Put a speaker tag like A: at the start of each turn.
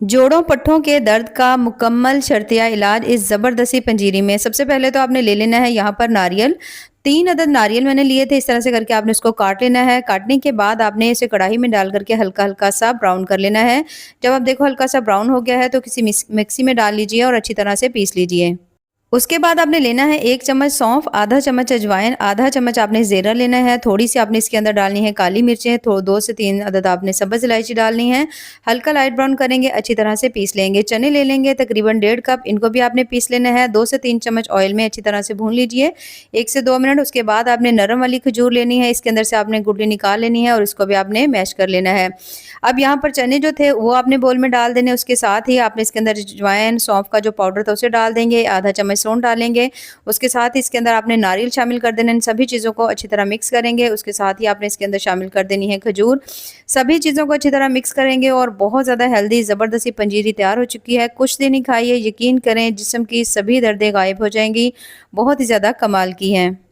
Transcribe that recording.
A: जोड़ों पट्ठों के दर्द का मुकम्मल शर्तिया इलाज इस ज़बरदस्ती पंजीरी में। सबसे पहले तो आपने ले लेना है यहाँ पर नारियल। 3 अदद नारियल मैंने लिए थे। इस तरह से करके आपने इसको काट लेना है। काटने के बाद आपने इसे कढ़ाई में डाल करके हल्का-हल्का सा ब्राउन कर लेना है। जब आप देखो हल्का सा ब्राउन हो गया है तो किसी मिक्सी में डाल लीजिए और अच्छी तरह से पीस लीजिए। उसके बाद आपने लेना है 1 चम्मच सौंफ, आधा चम्मच अजवाइन, आधा चम्मच आपने ज़ीरा लेना है, थोड़ी-सी आपने इसके अंदर डालनी है काली मिर्चें, 2 से 3 अदद आपने सब्ज़ इलायची डालनी है। हल्का लाइट ब्राउन करेंगे, अच्छी तरह से पीस लेंगे। चने ले लेंगे तकरीबन 1.5 कप, इनको भी आपने पीस लेना है। 2 से 3 चम्मच ऑयल में अच्छी तरह से भून लीजिए 1 से 2 मिनट। उसके बाद आपने नरम वाली खजूर लेनी है, इसके अंदर से आपने गुठली निकाल लेनी है और इसको भी आपने मैश कर लेना है। अब यहाँ पर चने जो थे वो आपने बोल में डाल देने, उसके साथ ही आपने इसके अंदर अजवाइन, सौंफ का जो पाउडर था उसे डाल देंगे, आधा चम्मच सौंठ डालेंगे। उसके साथ ही इसके अंदर आपने नारियल शामिल कर देना। इन सभी चीज़ों को अच्छी तरह मिक्स करेंगे। उसके साथ ही आपने इसके अंदर शामिल कर देनी है खजूर। सभी चीज़ों को अच्छी तरह मिक्स करेंगे और बहुत ज़्यादा हेल्दी ज़बरदस्ती पंजीरी तैयार हो चुकी है। कुछ दिन ही खाइए, यकीन करें जिस्म की सभी दर्दें गायब हो जाएंगी। बहुत ही ज़्यादा कमाल की हैं।